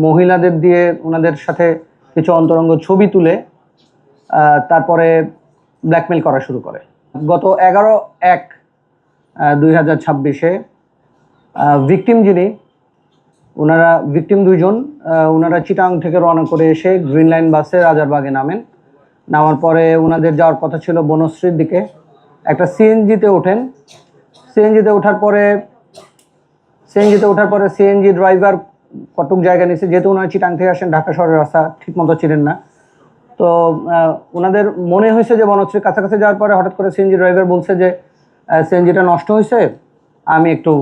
মহিলাদের দিয়ে ওনাদের সাথে কিছু অন্তরঙ্গ ছবি তুলে তারপরে ব্ল্যাকমেল করা শুরু করে। গত 11/1/2026 ভিকটিম যিনি ওনারা ভিকটিম দুইজন ওনারা চিটাং থেকে রওনা করে এসে গ্রিন লাইন বাসে রাজারবাগে নামার পরে ওনাদের যাওয়ার কথা ছিল বনশ্রীর দিকে। একটা সিএনজিতে ওঠেন। সিএনজিতে ওঠার পরে সিএনজি ড্রাইভার কতটুক জায়গা নিয়েছে, যেহেতু ওনারা চিটাং থেকে আসেন, ঢাকা শহরের রাস্তা ঠিকমতো ছিলেন না, তো ওনাদের মনে হয়েছে যে বনশ্রীর কাছাকাছি যাওয়ার পরে হঠাৎ করে সিএনজি ড্রাইভার বলছে যে সিএনজিটা নষ্ট হয়েছে, আমি একটু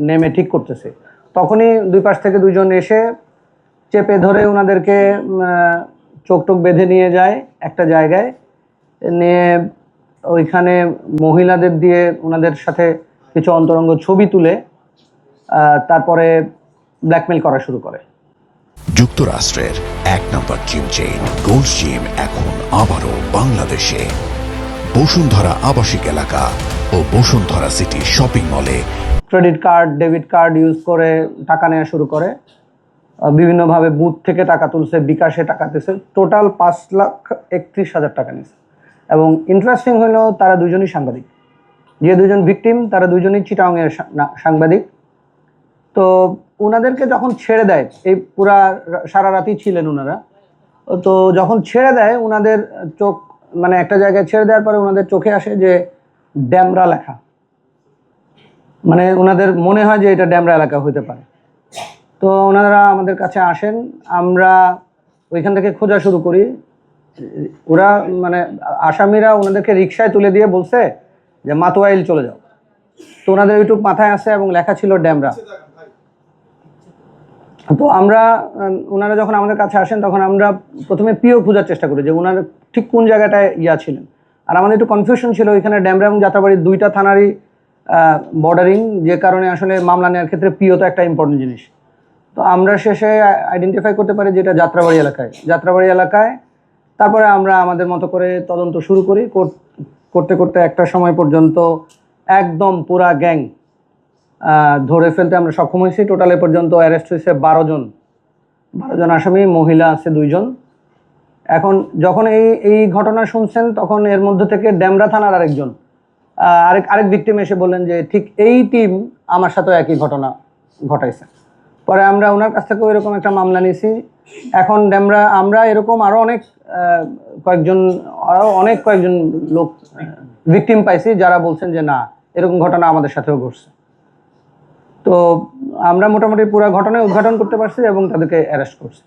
নেমে ঠিক করতেছি। তখনই দুই পাশ থেকে দুইজন এসে চেপে ধরে ওনাদেরকে চোখ টোক বেঁধে নিয়ে যায় একটা জায়গায়, নিয়ে ওইখানে মহিলাদের দিয়ে ওনাদের সাথে কিছু অন্তরঙ্গ ছবি তুলে তারপরে ব্ল্যাকমেল করা শুরু করে। যুক্তরাষ্ট্রের 1 নম্বর জিম চেইন গোল্ড জিম এখন আবারও বাংলাদেশে। বসুন্ধরা আবাসিক এলাকা ও বসুন্ধরা সিটি শপিং মলে credit card, debit card use করে টাকা নেওয়া শুরু করে। বিভিন্নভাবে বুথ থেকে টাকা তুলছে, বিকাশে টাকা দিয়েছে। টোটাল 5,31,000 টাকা নিয়েছে। এবং ইন্টারেস্টিং হলো তারা দুজনই সাংবাদিক। যে দুজন ভিকটিম তারা দুজনই চিটাংয়ের সাংবাদিক। তো ওনাদেরকে যখন ছেড়ে দেয়, এই পুরা সারা রাতই ছিলেন ওনারা, তো যখন ছেড়ে দেয় ওনাদের চোখ মানে একটা জায়গায় ছেড়ে দেওয়ার পরে ওনাদের চোখে আসে যে ড্যামরা লেখা, মানে ওনাদের মনে হয় যে এটা ড্যামরা এলাকা হতে পারে। তো ওনারা আমাদের কাছে আসেন, আমরা ওইখান থেকে খোঁজা শুরু করি। ওরা মানে আসামিরা ওনাদেরকে রিক্সায় তুলে দিয়ে বলছে যে মাতোয়াইল চলে যাও। তো ওনাদের ওইটুক মাথায় আসে এবং লেখা ছিল ড্যামরা। তো ওনারা যখন আমাদের কাছে আসেন তখন আমরা প্রথমে পিও খোঁজার চেষ্টা করি যে ওনারা ঠিক কোন জায়গাটায় ছিলেন। আর আমাদের একটু কনফিউশন ছিল, ওইখানে ড্যামরা এবং যাত্রাবাড়ির দুইটা থানারই বর্ডারিং, যে কারণে আসলে মামলা নেওয়ার ক্ষেত্রে পিও তো একটা ইম্পর্টেন্ট জিনিস। তো আমরা শেষে আইডেন্টিফাই করতে পারি যে এটা যাত্রাবাড়ি এলাকায়। তারপরে আমরা আমাদের মতো করে তদন্ত শুরু করি। করতে করতে একটা সময় পর্যন্ত একদম পুরা গ্যাং ধরে ফেলতে আমরা সক্ষম হয়েছি। টোটাল এ পর্যন্ত অ্যারেস্ট হয়েছে 12 জন আসামি, মহিলা আছে 2 জন। এখন যখন এই ঘটনা শুনছেন তখন এর মধ্যে থেকে ড্যামরা থানার আরেক ভিকটিম এসে বললেন যে ঠিক এই টিম আমার সাথেও একই ঘটনা ঘটাইছে। পরে আমরা ওনার কাছ থেকেও এরকম একটা মামলা নিয়েছি। এখন আমরা এরকম আরও অনেক কয়েকজন লোক ভিকটিম পাইছি যারা বলছেন যে না, এরকম ঘটনা আমাদের সাথেও ঘটছে। তো আমরা মোটামুটি পুরো ঘটনায় উদ্ঘাটন করতে পারছি এবং তাদেরকে অ্যারেস্ট করছি।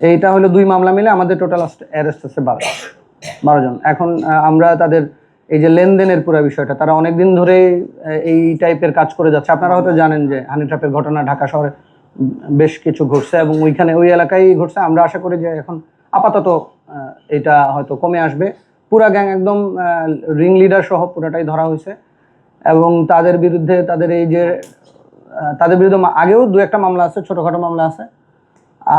এইটা হলো 2 মামলা মিলে আমাদের টোটাল অ্যারেস্ট হচ্ছে 12 জন। এখন আমরা তাদের এই যে লেনদেনের পুরো বিষয়টা, তারা অনেক দিন ধরে এই টাইপের কাজ করে যাচ্ছে। আপনারা হয়তো জানেন যে হানি ট্র্যাপের ঘটনা ঢাকা শহরে বেশ কিছু ঘটছে এবং ওই এলাকায় ঘটছে। আমরা আশা করি যে এখন আপাতত এটা হয়তো কমে আসবে। পুরা গ্যাং একদম রিং লিডার সহ পুরাটাই ধরা হয়েছে এবং তাদের বিরুদ্ধে আগেও 2-1টা মামলা আছে, ছোটোখাটো মামলা আছে।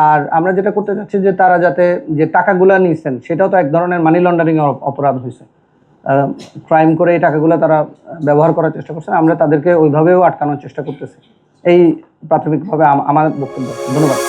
আর আমরা যেটা করতে চাচ্ছি যে তারা যাতে যে টাকাগুলো নিয়েছেন সেটাও তো এক ধরনের মানি লন্ডারিং অপরাধ হয়েছে। ক্রাইম করে এই টাকাগুলো তারা ব্যবহার করার চেষ্টা করছে। আমরা তাদেরকে ওইভাবেও আটকানোর চেষ্টা করতেছি। এই প্রাথমিকভাবে আমার বক্তব্য। ধন্যবাদ।